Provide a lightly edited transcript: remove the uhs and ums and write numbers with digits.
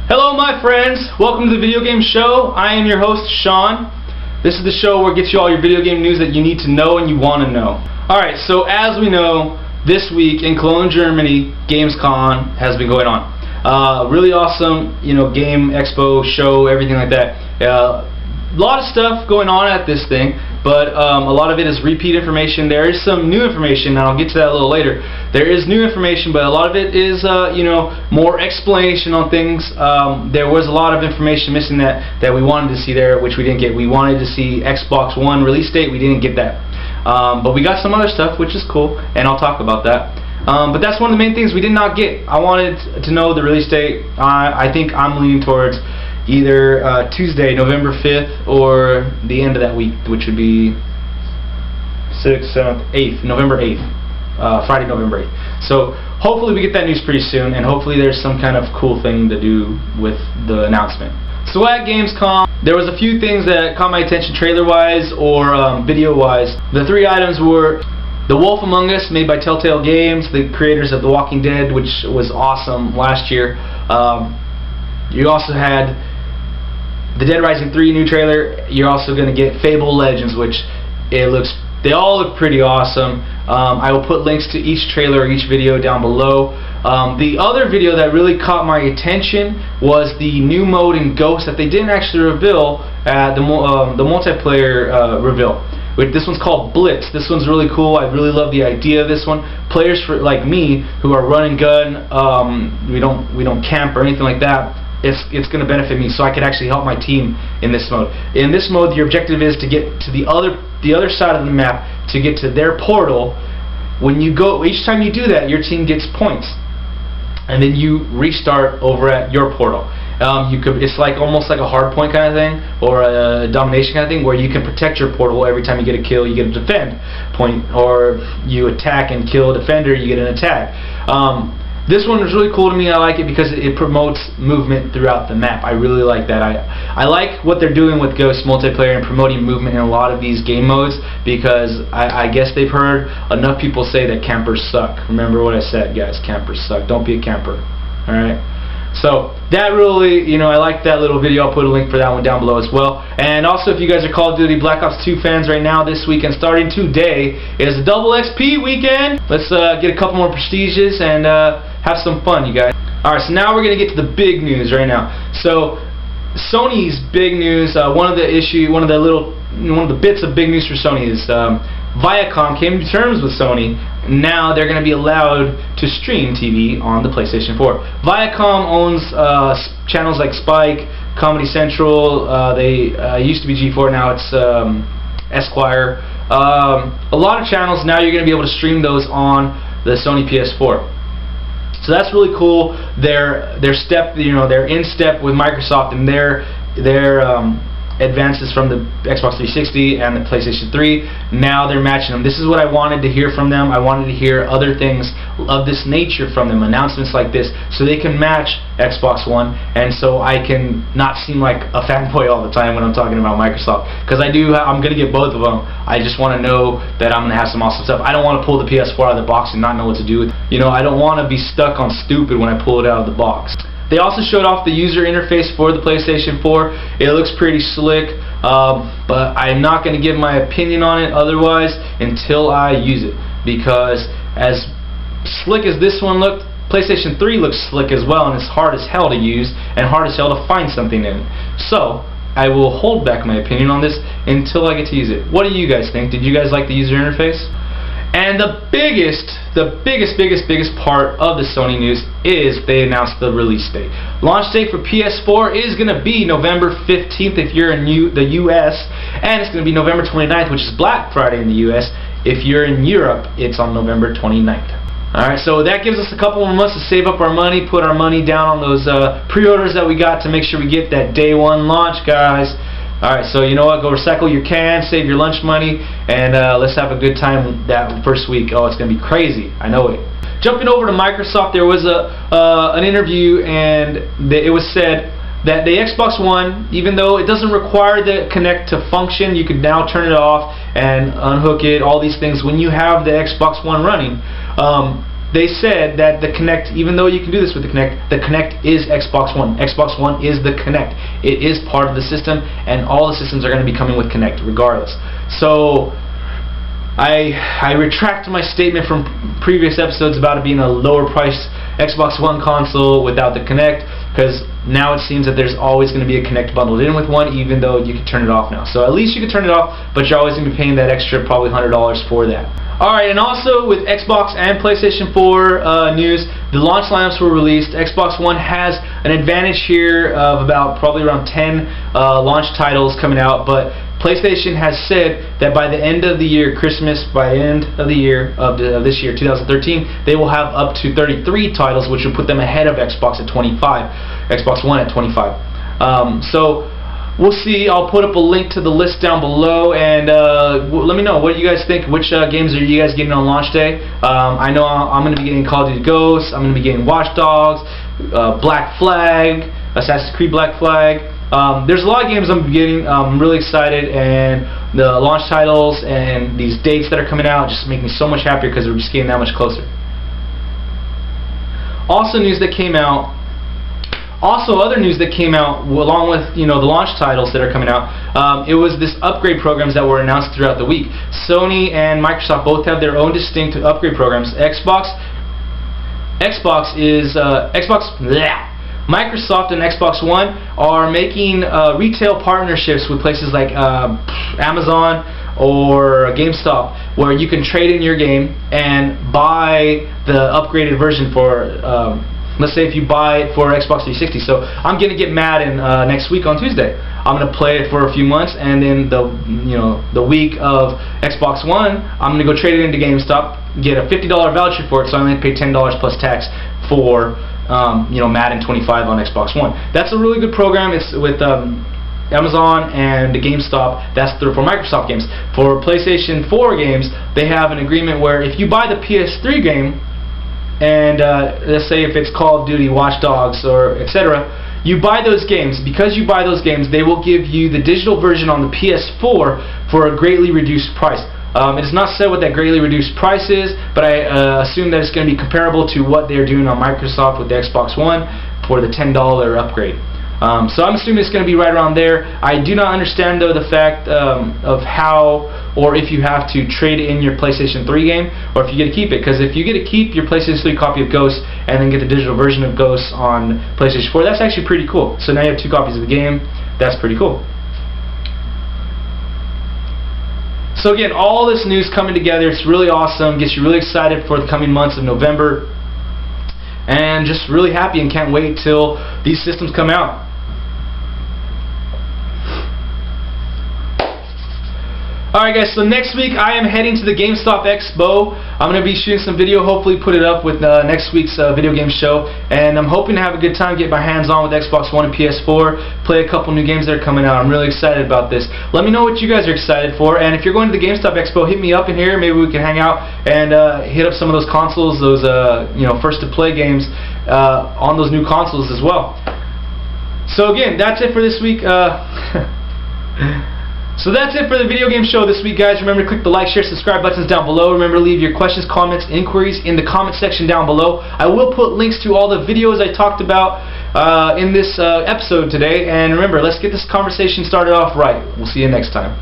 Hello my friends, welcome to the Video Game Show. I am your host Sean. This is the show where it gets you all your video game news that you need to know and you want to know. Alright, so as we know, this week in Cologne, Germany, Gamescon has been going on. Really awesome, game, expo, show, everything like that. A lot of stuff going on at this thing, but a lot of it is repeat information. There is some new information, and I'll get to that a little later. There is new information, but a lot of it is, more explanation on things. There was a lot of information missing that we wanted to see there, which we didn't get. We wanted to see Xbox One release date. We didn't get that. But we got some other stuff, which is cool, and I'll talk about that. But that's one of the main things we did not get. I wanted to know the release date. I think I'm leaning towards either Tuesday, November 5th, or the end of that week, which would be 6th, 7th, 8th, November 8th, Friday, November 8th. So hopefully we get that news pretty soon, and hopefully there's some kind of cool thing to do with the announcement. So at Gamescom, there was a few things that caught my attention trailer-wise or video-wise. The three items were The Wolf Among Us, made by Telltale Games, the creators of The Walking Dead, which was awesome last year. You also had the Dead Rising 3 new trailer. You're also going to get Fable Legends, which they all look pretty awesome. I will put links to each trailer or each video down below. The other video that really caught my attention was the new mode in Ghost that they didn't actually reveal at the multiplayer reveal. This one's called Blitz. This one's really cool. I really love the idea of this one. Players like me who are run and gun, we don't camp or anything like that. It's going to benefit me, so I can actually help my team in this mode. In this mode, your objective is to get to the other side of the map, to get to their portal. When you go, each time you do that, your team gets points, and then you restart over at your portal. It's like almost like a hard point kind of thing, or a domination kind of thing, where you can protect your portal. Every time you get a kill, you get a defend point, or you attack and kill a defender, you get an attack. This one is really cool to me. I like it because it promotes movement throughout the map. I really like that. I like what they're doing with Ghost multiplayer and promoting movement in a lot of these game modes, because I guess they've heard enough people say that campers suck. Remember what I said, guys, campers suck. Don't be a camper. Alright? So that really, I like that little video. I'll put a link for that one down below as well. And also, if you guys are Call of Duty Black Ops 2 fans right now, this weekend, starting today, is a double XP weekend. Let's get a couple more prestiges and have some fun, you guys. Alright, so now we're going to get to the big news right now. So Sony's big news, one of the bits of big news for Sony is Viacom came to terms with Sony. Now they're going to be allowed to stream TV on the PlayStation 4. Viacom owns channels like Spike, Comedy Central. They used to be G4, now it's Esquire. A lot of channels now you're going to be able to stream those on the Sony PS4. So that's really cool. They're in step with Microsoft and their advances from the Xbox 360 and the PlayStation 3. Now they're matching them. This is what I wanted to hear from them. I wanted to hear other things of this nature from them, announcements like this, so they can match Xbox One, and so I can not seem like a fanboy all the time when I'm talking about Microsoft, because I'm going to get both of them. I just want to know that I'm going to have some awesome stuff. I don't want to pull the PS4 out of the box and not know what to do with it. I don't want to be stuck on stupid when I pull it out of the box. They also showed off the user interface for the PlayStation 4. It looks pretty slick, but I'm not going to give my opinion on it otherwise until I use it, because as slick as this one looked, PlayStation 3 looks slick as well, and it's hard as hell to use and hard as hell to find something in it. So I will hold back my opinion on this until I get to use it. What do you guys think? Did you guys like the user interface? And the biggest part of the Sony news is they announced the release date. Launch date for PS4 is going to be November 15th if you're in the US, and it's going to be November 29th, which is Black Friday in the US. If you're in Europe, it's on November 29th. Alright, so that gives us a couple more months to save up our money, put our money down on those pre-orders that we got to make sure we get that day one launch, guys. Alright, so you know what, go recycle your cans, save your lunch money, and let's have a good time that first week. Oh, it's going to be crazy. I know it. Jumping over to Microsoft, there was an interview, and it was said that the Xbox One, even though it doesn't require the Kinect to function, you can now turn it off and unhook it, all these things when you have the Xbox One running. they said that the Kinect, even though you can do this with the Kinect is Xbox One. Xbox One is the Kinect. It is part of the system, and all the systems are going to be coming with Kinect regardless. So I retract my statement from previous episodes about it being a lower priced Xbox One console without the Kinect, because now it seems that there's always going to be a Kinect bundled in with one, even though you can turn it off now. So at least you can turn it off, but you're always going to be paying that extra probably $100 for that. Alright, and also with Xbox and PlayStation 4 news, the launch lineups were released. Xbox One has an advantage here of about probably around 10 launch titles coming out, but PlayStation has said that by the end of the year, by the end of the year of this year, 2013, they will have up to 33 titles, which will put them ahead of Xbox at 25, Xbox One at 25. So we'll see. I'll put up a link to the list down below, and let me know what you guys think. Which games are you guys getting on launch day? I know I'm going to be getting Call of Duty Ghosts. I'm going to be getting Watch Dogs, Black Flag, Assassin's Creed Black Flag. There's a lot of games I'm getting. I'm really excited, and the launch titles and these dates that are coming out just make me so much happier because we're just getting that much closer. Also, other news that came out along with the launch titles that are coming out. It was this upgrade programs that were announced throughout the week. Sony and Microsoft both have their own distinct upgrade programs. Microsoft and Xbox One are making retail partnerships with places like Amazon or GameStop, where you can trade in your game and buy the upgraded version for, let's say if you buy it for Xbox 360. So I'm going to get Madden next week on Tuesday. I'm going to play it for a few months, and then the week of Xbox One, I'm going to go trade it into GameStop, get a $50 voucher for it, so I only pay $10 plus tax for Madden 25 on Xbox One. That's a really good program. It's with Amazon and GameStop. That's for Microsoft games. For PlayStation 4 games, they have an agreement where if you buy the PS3 game, and let's say if it's Call of Duty, Watch Dogs, or etc., you buy those games. Because you buy those games, they will give you the digital version on the PS4 for a greatly reduced price. It is not said what that greatly reduced price is, but I assume that it's going to be comparable to what they're doing on Microsoft with the Xbox One for the $10 upgrade. So I'm assuming it's going to be right around there. I do not understand, though, the fact of how or if you have to trade in your PlayStation 3 game or if you get to keep it. Because if you get to keep your PlayStation 3 copy of Ghosts and then get the digital version of Ghosts on PlayStation 4, that's actually pretty cool. So now you have 2 copies of the game. That's pretty cool. So again, all this news coming together, it's really awesome, gets you really excited for the coming months of November, and just really happy and can't wait till these systems come out. Alright guys, so next week I am heading to the GameStop Expo. I'm going to be shooting some video, hopefully put it up with next week's video game show, and I'm hoping to have a good time, get my hands on with Xbox One and PS4, play a couple new games that are coming out. I'm really excited about this. Let me know what you guys are excited for, and if you're going to the GameStop Expo, hit me up in here. Maybe we can hang out and hit up some of those consoles, those first to play games on those new consoles as well. So again, that's it for this week. So that's it for the video game show this week, guys. Remember to click the like, share, subscribe buttons down below. Remember to leave your questions, comments, inquiries in the comment section down below. I will put links to all the videos I talked about in this episode today. And remember, let's get this conversation started off right. We'll see you next time.